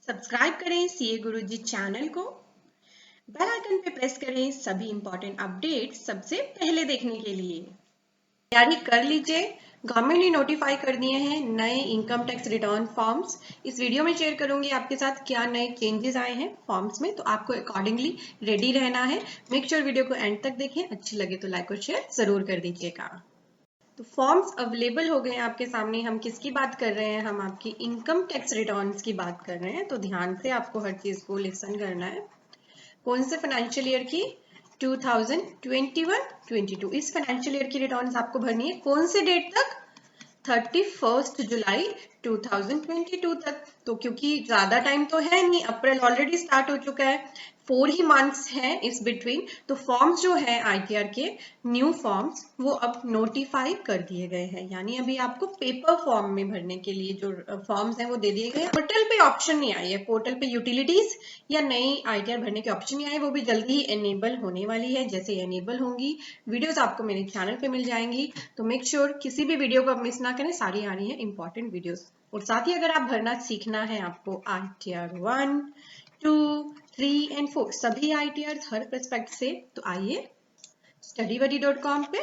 Subscribe करें CA गुरुजी channel को। Bell icon पे प्रेस करें सभी इंपॉर्टेंट अपडेट सबसे पहले देखने के लिए। तैयारी कर लीजिए। गवर्नमेंट ने नोटिफाई कर दिए हैं नए इनकम टैक्स रिटर्न फॉर्म्स। इस वीडियो में शेयर करूंगी आपके साथ क्या नए चेंजेस आए हैं फॉर्म्स में, तो आपको अकॉर्डिंगली रेडी रहना है। मेक श्योर वीडियो को एंड तक देखें, अच्छी लगे तो लाइक और शेयर जरूर कर दीजिएगा। तो फॉर्म्स अवेलेबल हो गए हैं आपके सामने। हम किसकी बात कर रहे हैं? हम आपकी इनकम टैक्स रिटर्न्स की बात कर रहे हैं, तो ध्यान से आपको हर चीज को लिसन करना है। कौन से फाइनेंशियल ईयर की? 2021-22। इस फाइनेंशियल ईयर की रिटर्न्स आपको भरनी है। कौन से डेट तक? 31 जुलाई 2022 तक। तो क्योंकि ज्यादा टाइम तो है नहीं, अप्रैल ऑलरेडी स्टार्ट हो चुका है, 4 ही मंथ्स हैं इस बिटवीन। तो फॉर्म्स जो है आईटीआर के न्यू फॉर्म्स वो अब नोटिफाई कर दिए गए हैं, यानी अभी आपको पेपर फॉर्म में भरने के लिए जो फॉर्म्स हैं वो दे दिए गए। पोर्टल पे ऑप्शन नहीं आई है, पोर्टल पे यूटिलिटीज या नई आईटीआर भरने के ऑप्शन नहीं आए, वो भी जल्दी ही एनेबल होने वाली है। जैसे एनेबल होंगी वीडियोस आपको मेरे चैनल पे मिल जाएंगी, तो मेक श्योर किसी भी वीडियो को आप मिस ना करें। सारी आ रही है इंपॉर्टेंट वीडियोस। और साथ ही अगर आप भरना सीखना है आपको आईटीआर 1, 2, 3 एंड 4 सभी आईटीआर हर पर्सपेक्ट से, तो आइए studybuddy.com पे।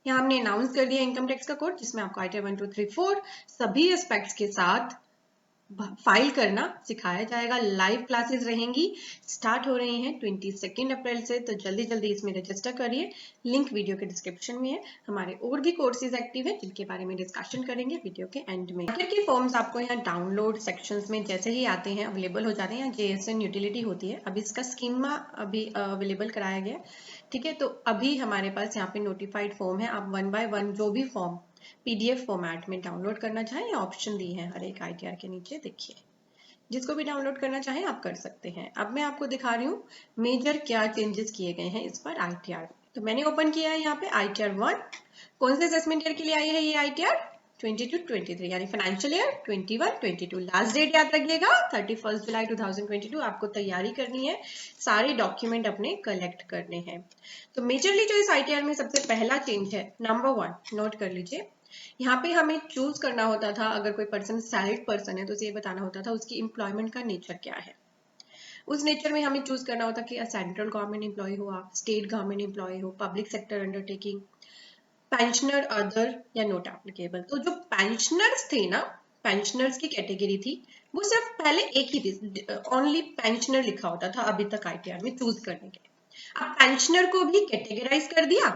यहाँ हमने अनाउंस कर दिया इनकम टैक्स का कोड, जिसमें आपको आईटीआर 1, 2, 3, 4 सभी एस्पेक्ट्स के साथ फाइल करना सिखाया जाएगा। लाइव क्लासेस रहेंगी, स्टार्ट हो रही हैं 22 अप्रैल से, तो जल्दी जल्दी इसमें रजिस्टर करिए। लिंक वीडियो के डिस्क्रिप्शन में है। हमारे और भी कोर्सेज एक्टिव है जिनके बारे में डिस्कशन करेंगे वीडियो के एंड में। आखिर के फॉर्म्स आपको यहाँ डाउनलोड सेक्शंस में जैसे ही आते हैं अवेलेबल हो जाते हैं। यहाँ जेएसएन यूटिलिटी होती है, अभी इसका स्कीमा अभी अवेलेबल कराया गया, ठीक है। तो अभी हमारे पास यहाँ पे नोटिफाइड फॉर्म है। आप 1 बाय 1 जो भी फॉर्म पीडीएफ फॉर्मेट में डाउनलोड करना चाहें, ऑप्शन दी है हर एक आईटीआर के नीचे, देखिए जिसको भी डाउनलोड करना चाहें आप कर सकते हैं। अब मैं आपको दिखा रही हूँ मेजर क्या चेंजेस किए गए हैं इस पर आईटीआर। तो मैंने ओपन किया है यहाँ पे आईटीआर 1। कौन से असेसमेंट ईयर के लिए आई है ये आईटीआर? 22-23, यानी फाइनेंशियल ईयर 21-22। लास्ट डेट याद रखिएगा 31 जुलाई 2022। आपको तैयारी करनी है, सारे डॉक्यूमेंट अपने कलेक्ट करने हैं। तो मेजरली जो इस आईटीआर में सबसे पहला चेंज है, नंबर 1 नोट कर लीजिए। यहाँ पे हमें चूज करना होता था, अगर कोई पर्सन सैलरीड पर्सन है तो उसे ये बताना होता था उसकी एम्प्लॉयमेंट का नेचर क्या है। उस नेचर में हमें चूज करना होता कि सेंट्रल गवर्नमेंट एम्प्लॉय हो, आप स्टेट गवर्नमेंट एम्प्लॉय हो, public sector undertaking, pensioner, other या नॉट एप्लीकेबल। तो जो पेंशनर्स थे ना, पेंशनर्स की कैटेगरी थी, वो सिर्फ पहले एक ही थी, ओनली पेंशनर लिखा होता था अभी तक आईटीआर में चूज करने के। अब पेंशनर को भी कैटेगराइज कर दिया,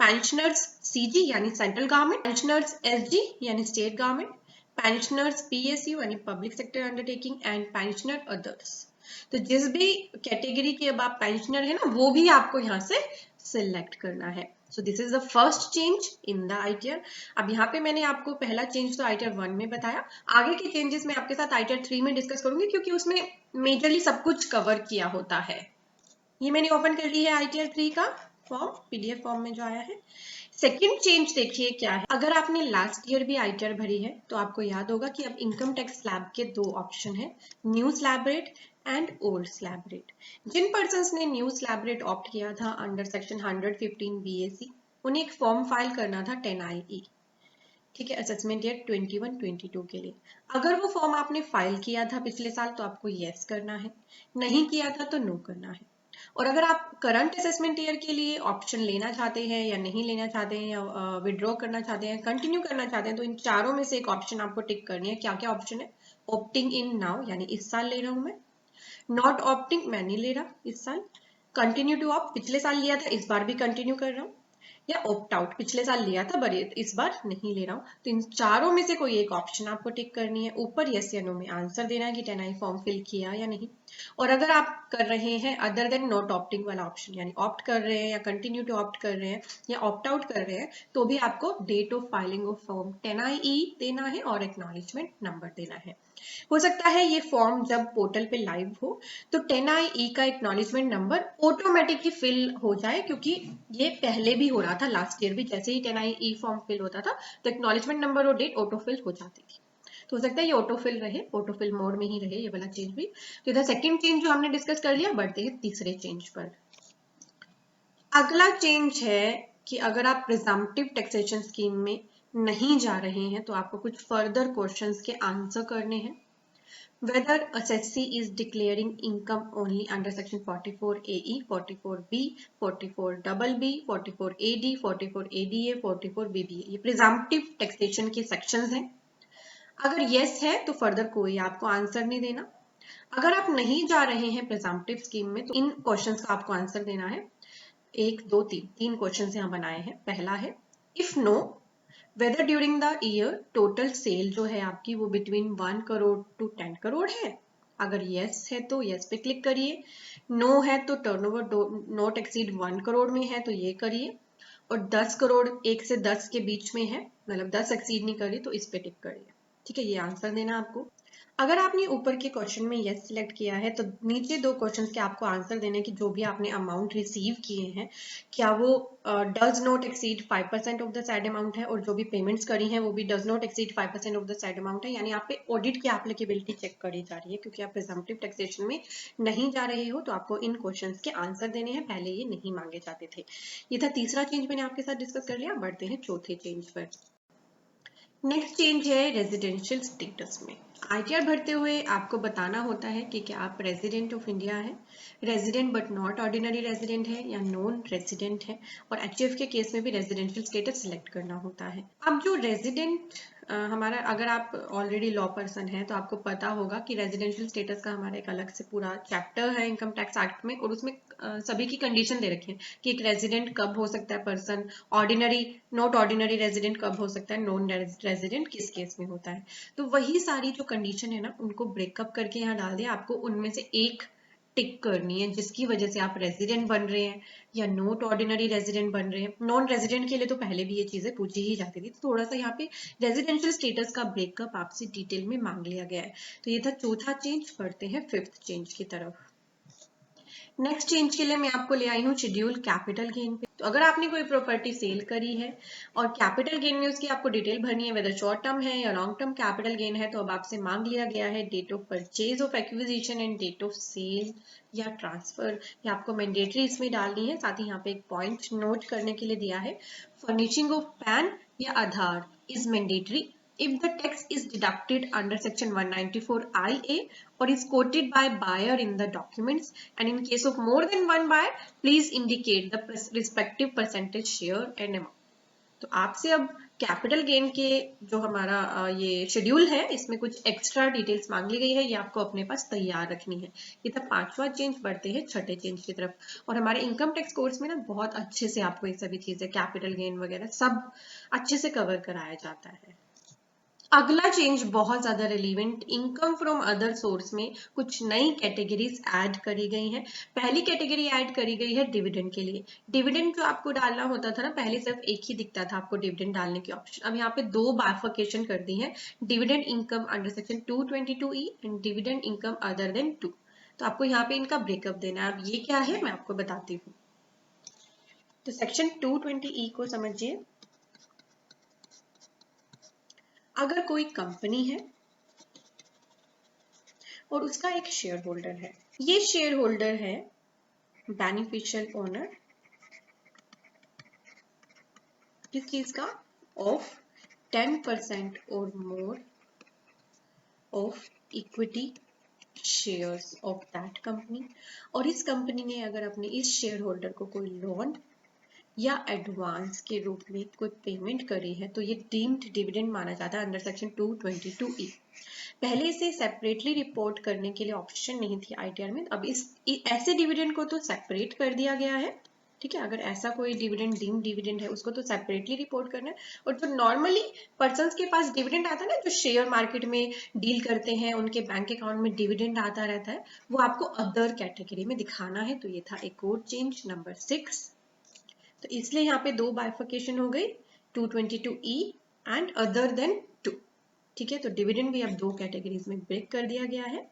पेंशनर्स सीजी यानी सेंट्रल गवर्नमेंट, पेंशनर्स एसजी यानी स्टेट गवर्नमेंट, पेंशनर्स पीएसयू यानी public sector undertaking and pensioner others. तो जिस भी कैटेगरी के अब आप पेंशनर है ना, वो भी आपको यहाँ से सिलेक्ट करना है। So this is the first change in the ITR. अब यहाँ पे मैंने आपको पहला चेंज तो आईटीआर 1 में बताया, आगे के चेंजेस मैं आपके साथ आईटीआर 3 में डिस्कस करूंगी, क्योंकि उसमें मेजरली सब कुछ कवर किया होता है। ये मैंने ओपन कर ली है आईटीआर 3 का फॉर्म, पीडीएफ फॉर्म में जो आया है। सेकेंड चेंज देखिए क्या है। अगर आपने लास्ट ईयर भी आईटीआर भरी है तो आपको याद होगा कि अब इनकम टैक्स स्लैब के 2 ऑप्शन है, new slab rate and old slab rate. जिन पर्सन्स ने न्यू स्लैब रेट ऑप्ट किया था अंडर सेक्शन 115 बीएसी, उन्हें एक फॉर्म फाइल करना था 10IE, ठीक है, असेसमेंट ईयर 21-22 के लिए। अगर वो फॉर्म आपने फाइल किया था पिछले साल तो आपको यस करना है, नहीं किया था तो नो करना है। और अगर आप करंट असेसमेंट ईयर के लिए ऑप्शन लेना चाहते हैं या नहीं लेना चाहते हैं, या विड्रॉ करना चाहते हैं, कंटिन्यू करना चाहते हैं, तो इन चारों में से एक ऑप्शन आपको टिक करनी है। क्या क्या ऑप्शन है? ऑप्टिंग इन नाउ यानी इस साल ले रहा हूं मैं, नॉट ऑप्टिंग मैं नहीं ले रहा इस साल, कंटिन्यू टू ऑप्ट पिछले साल लिया था इस बार भी कंटिन्यू कर रहा हूँ, या ऑप्ट आउट पिछले साल लिया था बट इस बार नहीं ले रहा हूँ। तो इन चारों में से कोई एक ऑप्शन आपको टिक करनी है, ऊपर यस या नो में आंसर देना है कि 10I फॉर्म फिल किया या नहीं। और अगर आप कर रहे हैं अदर देन नॉट ऑप्टिंग वाला ऑप्शन, यानी ऑप्ट कर रहे हैं या कंटिन्यू टू ऑप्ट कर रहे हैं या ऑप्ट आउट कर रहे हैं, तो भी आपको date of filing of form 10IE देना है और एक्नॉलेजमेंट नंबर देना है। हो सकता है ये फॉर्म जब पोर्टल पे लाइव हो तो 10IE का एक्नॉलेजमेंट नंबर ऑटोमेटिकली फिल हो जाए, क्योंकि ये पहले भी हो रहा था, लास्ट ईयर भी जैसे ही 10IE फॉर्म फिल होता था तो एक्नॉलेजमेंट नंबर और डेट ऑटोफिल हो जाती थी। तो हो सकता है ये ऑटोफिल रहे, ऑटोफिल मोड में ही रहे ये वाला चेंज भी। तो इधर सेकंड चेंज जो हमने डिस्कस कर लिया, बढ़ते हैं तीसरे चेंज पर। अगला चेंज है कि अगर आप प्रिजम्पटिव टैक्सेशन स्कीम में नहीं जा रहे हैं तो आपको कुछ फर्दर क्वेश्चंस के आंसर करने हैं। whether assessee is declaring income only under section 44AE, 44B, 44BB, 44AD, 44ADA, 44BBA, ये प्रिजम्पटिव टैक्सेशन के सेक्शंस हैं। अगर यस है तो फर्दर कोई आपको आंसर नहीं देना। अगर आप नहीं जा रहे हैं प्रिजम्पटिव स्कीम में तो इन क्वेश्चंस का आपको आंसर देना है। 1, 2, 3 तीन क्वेश्चंस यहाँ बनाए हैं। पहला है if know whether during the year total sale जो है आपकी वो बिटवीन 1 करोड़ टू 10 करोड़ है। अगर यस है तो यस पे क्लिक करिए, नो है तो टर्नओवर नॉट एक्सीड 1 करोड़ में है तो ये करिए, और 10 करोड़ 1 से 10 के बीच में है, मतलब 10 एक्सीड नहीं करिए तो इस पे टिक करिए। ठीक है, ये आंसर देना आपको। अगर आपने ऊपर के क्वेश्चन में यस सिलेक्ट किया है तो नीचे दो क्वेश्चन के आपको आंसर देने की जो भी आपने अमाउंट रिसीव किए हैं क्या वो does not exceed 5% of the side amount है, और जो भी पेमेंट्स करी हैं वो भी does not exceed 5% of the side amount है। यानी आप पे ऑडिट की एप्लीकेबिलिटी चेक करी जा रही है, क्योंकि आप प्रिजम्पटिव टैक्सेशन में नहीं जा रहे हो तो आपको इन क्वेश्चन के आंसर देने हैं। पहले ये नहीं मांगे जाते थे। ये था तीसरा चेंज, मैंने आपके साथ डिस्कस कर लिया। बढ़ते हैं चौथे चेंज पर। नेक्स्ट चेंज है रेजिडेंशियल स्टेटस में। आईटीआर भरते हुए आपको बताना होता है कि क्या आप रेजिडेंट ऑफ इंडिया है, resident but not ordinary resident है, या नॉन रेजिडेंट है, और एचएफ के केस में भी रेजिडेंशियल स्टेटस सिलेक्ट करना होता है। अब जो रेजिडेंट हमारा, अगर आप ऑलरेडी लॉ पर्सन है तो आपको पता होगा कि रेजिडेंशियल स्टेटस का हमारा एक अलग से पूरा चैप्टर है इनकम टैक्स एक्ट में, और उसमें सभी की कंडीशन दे रखी है कि एक रेजिडेंट कब हो सकता है person, ordinary not ordinary resident कब हो सकता है, नॉन रेजिडेंट किस केस में होता है। तो वही सारी जो कंडीशन है ना उनको ब्रेकअप करके यहाँ डाल दिया। आपको उनमें से एक टिक करनी है जिसकी वजह से आप रेजिडेंट बन रहे हैं या नॉट ऑर्डिनरी रेजिडेंट बन रहे हैं। नॉन रेजिडेंट के लिए तो पहले भी ये चीजें पूछी ही जाती थी, तो थोड़ा सा यहाँ पे रेजिडेंशियल स्टेटस का ब्रेकअप आपसे डिटेल में मांग लिया गया है। तो ये था चौथा चेंज। बढ़ते हैं फिफ्थ चेंज की तरफ। नेक्स्ट चेंज के लिए मैं आपको ले आई हूँ शेड्यूल कैपिटल गेन पे। तो अगर आपने कोई प्रॉपर्टी सेल करी है और कैपिटल गेन में उसकी आपको डिटेल भरनी है, वेदर शॉर्ट टर्म है या लॉन्ग टर्म कैपिटल गेन है, तो अब आपसे मांग लिया गया है date of purchase of acquisition and date of sale या ट्रांसफर। ये आपको मैंडेटरी इसमें डालनी है। साथ ही यहाँ पे एक पॉइंट नोट करने के लिए दिया है, फर्निशिंग ऑफ पैन या Aadhaar is mandatory if the tax is deducted under section 194IA or is quoted by buyer in the documents, and in case of more than one buyer please indicate the respective percentage share and amount। तो आपसे अब capital gain के जो हमारा ये schedule है इसमें कुछ एक्स्ट्रा डिटेल्स मांग ली गई है, ये आपको अपने पास तैयार रखनी है। ये था पांचवा चेंज। बढ़ते हैं छठे चेंज की तरफ। और हमारे इनकम टैक्स कोर्स में ना बहुत अच्छे से आपको ये सभी चीजें कैपिटल गेन वगैरह सब अच्छे से कवर कराया जाता है। अगला चेंज बहुत ज्यादा relevant, income from other source में कुछ नई कैटेगरीज ऐड करी गई हैं। पहली कैटेगरी ऐड करी गई है डिविडेंड के लिए। डिविडेंड जो आपको डालना होता था ना, पहले सिर्फ एक ही दिखता था आपको डिविडेंड डालने की ऑप्शन, अब यहाँ पे दो बाइफर्केशन कर दी है, dividend income under section 222E and dividend income other than 2। तो आपको यहाँ पे इनका ब्रेकअप देना है। अब ये क्या है मैं आपको बताती हूँ। तो सेक्शन 220E को समझिए। अगर कोई कंपनी है और उसका एक शेयर होल्डर है, ये शेयर होल्डर है बेनिफिशियल ओनर किस चीज का, ऑफ 10% और more of equity shares of that company, और इस कंपनी ने अगर अपने इस शेयर होल्डर को कोई लोन या एडवांस के रूप में कोई पेमेंट करी है तो ये डीम्ड डिविडेंड माना जाता है अंडर सेक्शन 222E। पहले इसे सेपरेटली रिपोर्ट करने के लिए ऑप्शन नहीं थी आईटीआर में, अब इस ऐसे डिविडेंड को तो सेपरेट कर दिया गया है। ठीक है, अगर ऐसा कोई डिविडेंड डीम्ड डिविडेंड है उसको तो सेपरेटली रिपोर्ट करना है। और जो नॉर्मली पर्संस के पास डिविडेंड आता है ना, जो शेयर मार्केट में डील करते हैं उनके बैंक अकाउंट में डिविडेंड आता रहता है, वो आपको अदर कैटेगरी में दिखाना है। तो ये था एक और चेंज नंबर 6। तो इसलिए यहाँ पे दो बाइफर्केशन हो गई, 222E एंड अदर देन 2। ठीक है, तो डिविडेंड भी अब दो कैटेगरीज में ब्रेक कर दिया गया है।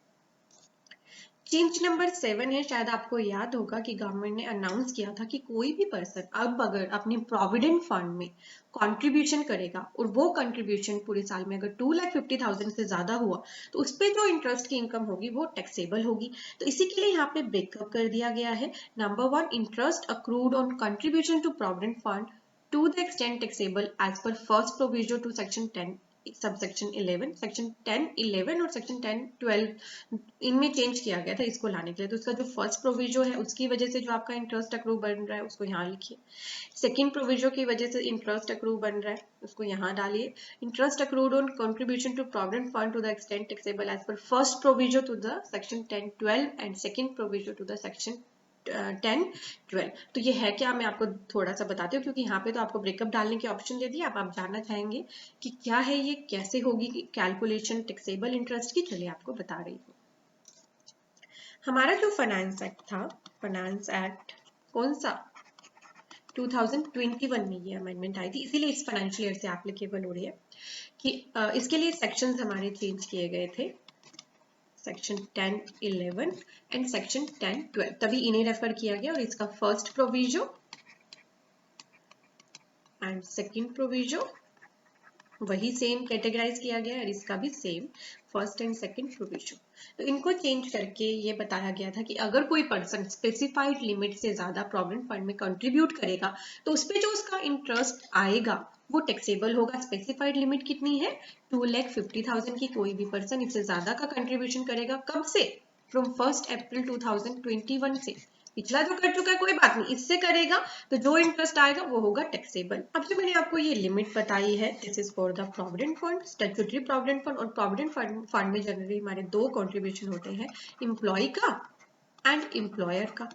चेंज नंबर 7 है, शायद आपको याद होगा कि गवर्नमेंट ने अनाउंस किया था कि कोई भी पर्सन अब अगर अपने प्रोविडेंट फंड में कंट्रीब्यूशन करेगा और वो कंट्रीब्यूशन पूरे साल में अगर 2,50,000 से ज्यादा हुआ तो उस पर जो इंटरेस्ट की इनकम होगी वो टैक्सेबल होगी। तो इसी के लिए यहाँ पे ब्रेकअप कर दिया गया है। Number 1, interest accrued on contribution to provident fund to the extent taxable as per first proviso to section 10 sub section 11, section 10, 11 और सेक्शन 10, 12 इनमें चेंज किया गया था इसको लाने के लिए। तो उसका जो फर्स्ट प्रोविजो है उसकी वजह से जो आपका इंटरेस्ट अक्रू बन रहा है उसको यहाँ लिखिए। सेकेंड प्रोविजो की वजह से इंटरेस्ट अक्रू बन रहा है उसको यहाँ डालिए। Interest accrued on contribution to provident fund to the extent taxable as per first proviso to the section 10, 12 and second proviso to the section 10, 12। तो ये है क्या, मैं आपको थोड़ा सा बताती हूँ क्योंकि यहाँ पे तो आपको ब्रेकअप डालने की ऑप्शन दे दी। अब आप जानना चाहेंगे कि क्या है ये, कैसे होगी कैलकुलेशन टैक्सेबल इंटरेस्ट की, चलिए आपको बता रही हूँ। हमारा जो फाइनेंस एक्ट था, फाइनेंस एक्ट कौन सा, 2021 में ये अमेंडमेंट आई थी, इसीलिए इस फाइनेंशियल ईयर से एप्लीकेबल हो रही है कि इसके लिए सेक्शंस हमारे चेंज किए गए थे, सेक्शन 10, 11 एंड सेक्शन 10, 12, तभी इन्हें रेफर किया गया। और इसका first proviso and second proviso वही सेम कैटेगराइज किया गया और इसका भी same first and second proviso. तो इनको चेंज करके ये बताया गया था कि अगर कोई पर्सन स्पेसिफाइड लिमिट से ज्यादा प्रोविडेंट फंड में कंट्रीब्यूट करेगा तो उसपे जो उसका इंटरेस्ट आएगा वो टैक्सेबल होगा। स्पेसिफाइड लिमिट कितनी है, 2,50,000 की। कोई भी पर्सन इससे ज्यादा का कंट्रीब्यूशन करेगा, कब से, फ्रॉम 1 अप्रैल 2021 से। पिछला जो कर चुका है कोई बात नहीं, इससे करेगा तो जो इंटरेस्ट आएगा वो होगा टैक्सेबल। अब जो मैंने आपको ये लिमिट बताई है, this is for the provident fund, statutory provident fund. और प्रोविडेंट फंड में जनरली हमारे दो कंट्रीब्यूशन होते हैं, एम्प्लॉय का एंड एम्प्लॉयर का,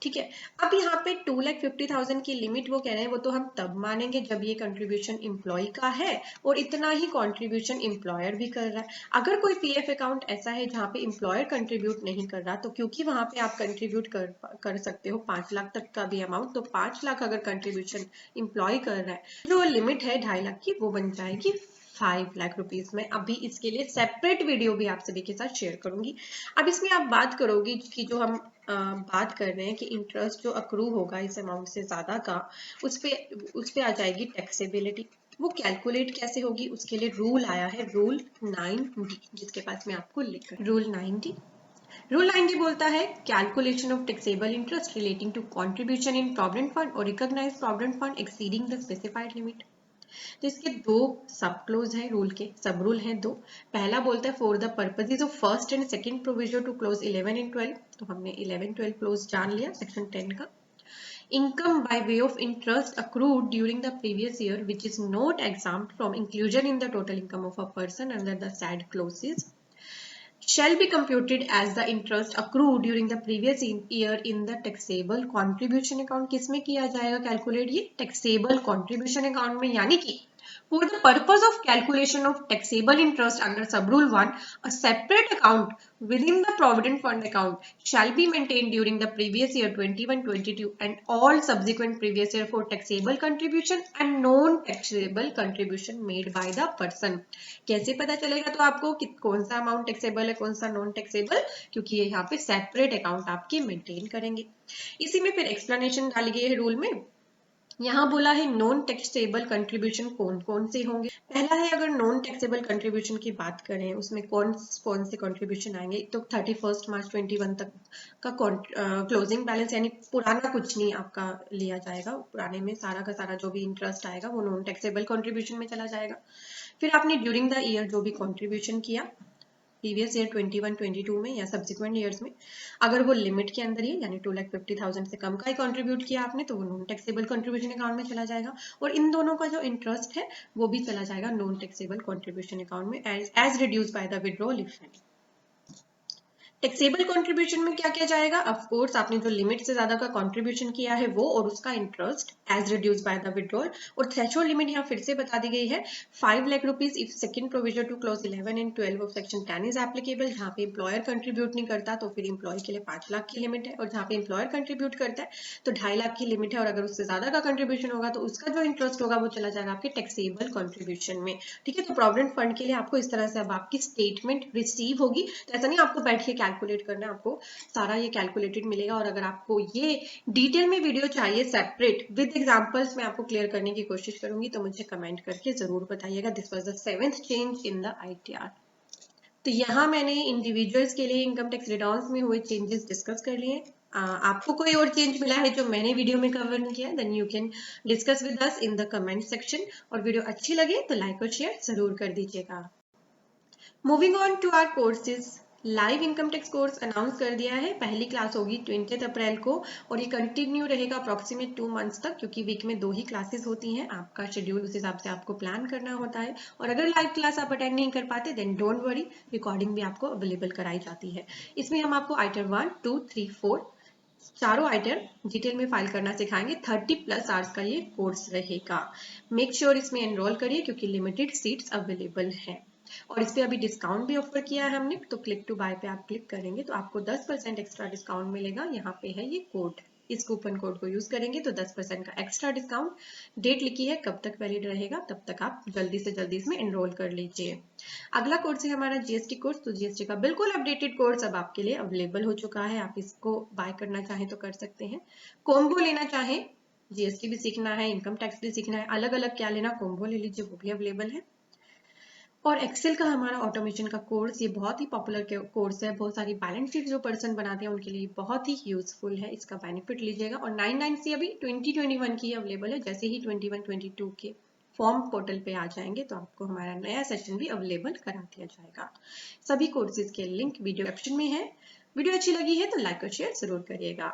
ठीक है। अब यहाँ पे 2,50,000 की लिमिट वो कह रहे हैं, वो तो हम तब मानेंगे जब ये कंट्रीब्यूशन एम्प्लॉय का है और इतना ही कंट्रीब्यूशन एम्प्लॉयर भी कर रहा है। अगर कोई पीएफ अकाउंट ऐसा है जहाँ पे एम्प्लॉयर कंट्रीब्यूट नहीं कर रहा, तो क्योंकि वहां पे आप कंट्रीब्यूट कर सकते हो 5 लाख तक का भी अमाउंट, तो 5 लाख अगर कंट्रीब्यूशन एम्प्लॉय कर रहा है, जो लिमिट है 2.5 लाख की, वो बन जाएगी 5 लाख रुपीज में। अभी इसके लिए सेपरेट वीडियो भी आप सभी के साथ शेयर करूंगी। अब इसमें आप बात करोगी कि जो हम बात कर रहे हैं कि इंटरेस्ट जो अक्रू होगा इस अमाउंट से ज्यादा का, उस पे आ जाएगी टैक्सेबिलिटी। वो कैलकुलेट कैसे होगी, उसके लिए रूल आया है, रूल 9D, जिसके पास मैं आपको लिख रही हूँ। रूल 9D, रूल 9D बोलता है calculation of taxable interest relating to contribution in provident fund और recognised provident fund exceeding the specified limit. तो इसके दो सब क्लोज हैं, रूल के सब रूल हैं दो। पहला बोलता है for the purposes of first and second provision to clause 11 and 12, तो हमने 11, 12 क्लोज जान लिया सेक्शन 10 का। Income by way of interest accrued during the previous year which is not exempt from inclusion in the total income of a person under the said clauses shall be computed as the interest accrued during the previous year in the taxable contribution account। किसमें किया जाएगा calculate, ये taxable contribution account में, यानी कि for the purpose of calculation of taxable interest under subrule 1, a separate account within the provident fund account shall be maintained during the previous year 21-22 and all subsequent previous year for taxable contribution and non-taxable contribution made by the person। कैसे पता चलेगा तो आपको कि कौन सा amount taxable है कौन सा नॉन टैक्सेबल, क्योंकि ये यहाँ पे सेपरेट अकाउंट आपके मेंटेन करेंगे। इसी में फिर एक्सप्लेनेशन डाली गई है रूल में। यहाँ बोला है नॉन टैक्सेबल कंट्रीब्यूशन कौन कौन से होंगे। पहला है, अगर नॉन टैक्सेबल कंट्रीब्यूशन की बात करें उसमें कौन कौन से कंट्रीब्यूशन आएंगे, तो 31 मार्च 21 तक का क्लोजिंग बैलेंस, यानी पुराना कुछ नहीं आपका लिया जाएगा, पुराने में सारा का सारा जो भी इंटरेस्ट आएगा वो नॉन टैक्सेबल कंट्रीब्यूशन में चला जाएगा। फिर आपने ड्यूरिंग द ईयर जो भी कंट्रीब्यूशन किया प्रीवियस ईयर 21, 22 में या सब्सिक्वेंट ईयर्स में, अगर वो लिमिट के अंदर ही यानी 2,50,000 से कम का ही कंट्रीब्यूट किया आपने, तो वो नॉन टैक्सेबल कंट्रीब्यूशन अकाउंट में चला जाएगा। और इन दोनों का जो इंटरेस्ट है वो भी चला जाएगा नॉन टैक्सेबल कंट्रीब्यूशन अकाउंट में as reduce by the withdrawal if any. Taxable contribution में क्या किया जाएगा, ऑफ कोर्स आपने जो लिमिट से ज्यादा का कंट्रीब्यूशन किया है वो और उसका interest as reduce by the withdrawal. और थ्रेशोल्ड लिमिट यहाँ फिर से बता दी गई है 5 lakh rupees if second provision to clause 11 and 12 of section 10 is applicable. जहाँ पे एम्प्लॉयर कंट्रीब्यूट नहीं करता तो फिर एम्प्लॉय के लिए 5 लाख की लिमिट है, और जहाँ पे एम्प्लॉयर कंट्रीब्यूट करता है तो 2.5 लाख की लिमिट है। और अगर उससे ज्यादा का कंट्रीब्यूशन होगा तो उसका जो इंटरेस्ट होगा वो चला जाएगा आपके टैक्सेबल कंट्रीब्यूशन में, ठीक है। तो प्रोविडेंट फंड के लिए आपको इस तरह से अब आपकी स्टेटमेंट रिसीव होगी। तो ऐसा नहीं आपको बैठ के कैलकुलेट करना है, आपको सारा ये कैलकुलेटेड मिलेगा। और अगर आपको ये डिटेल में वीडियो चाहिए सेपरेट विद एग्जांपल्स मैं आपको क्लियर करने की कोशिश करूंगी, तो मुझे कमेंट करके जरूर बताइएगा। This was the 7th change in the ITR। तो यहाँ मैंने इंडिविजुअल्स के लिए इनकम टैक्स रिटर्न्स में हुए चेंजेस डिस्कस कर लिए। आपको कोई और चेंज मिला है जो मैंने वीडियो में कवर नहीं किया, then you can discuss with us in the comment section. और वीडियो अच्छी लगे तो लाइक और शेयर जरूर कर दीजिएगा। Moving on to our courses, live income tax course announce कर दिया है। पहली क्लास होगी 20 अप्रैल को और ये कंटिन्यू रहेगा अप्रोक्सीमेट 2 मंथ्स तक, क्योंकि वीक में 2 ही क्लासेस होती हैं। आपका शेड्यूल उस हिसाब से आपको प्लान करना होता है। और अगर लाइव क्लास आप अटेंड नहीं कर पाते देन डोंट वरी, रिकॉर्डिंग भी आपको अवेलेबल कराई जाती है। इसमें हम आपको आइटम 1, 2, 3, 4 चारों आइटम डिटेल में फाइल करना सिखाएंगे। 30+ आवर्स का ये कोर्स रहेगा। मेक श्योर इसमें एनरोल करिए क्योंकि लिमिटेड सीट्स अवेलेबल हैं। और इस पे अभी डिस्काउंट भी ऑफर किया है हमने, तो क्लिक टू बाय पे आप क्लिक करेंगे तो आपको 10% एक्स्ट्रा डिस्काउंट मिलेगा। यहाँ पे है ये कोड, इस कूपन कोड को यूज करेंगे तो 10% का एक्स्ट्रा डिस्काउंट। डेट लिखी है कब तक वैलिड रहेगा, तब तक आप जल्दी से जल्दी इसमें एनरोल कर लीजिए। अगला कोर्स है हमारा जीएसटी कोर्स। तो जीएसटी का बिल्कुल अपडेटेड कोर्स अब आपके लिए अवेलेबल हो चुका है। आप इसको बाय करना चाहें तो कर सकते हैं। कॉम्बो लेना चाहें, जीएसटी भी सीखना है, इनकम टैक्स भी सीखना है, अलग अलग क्या लेना, कॉम्बो ले लीजिए, वो भी अवेलेबल है। और एक्सेल का हमारा ऑटोमेशन का कोर्स, ये बहुत ही पॉपुलर कोर्स है। बहुत सारी बैलेंस शीट जो पर्सन बनाते हैं उनके लिए बहुत ही यूजफुल है, इसका बेनिफिट लीजिएगा। और 99 अभी 2021 की अवेलेबल है। जैसे ही 21-22 के फॉर्म पोर्टल पे आ जाएंगे तो आपको हमारा नया सेशन भी अवेलेबल करा दिया जाएगा। सभी कोर्सेज के लिंक वीडियो डिस्क्रिप्शन में है। वीडियो अच्छी लगी है तो लाइक और शेयर जरूर करिएगा।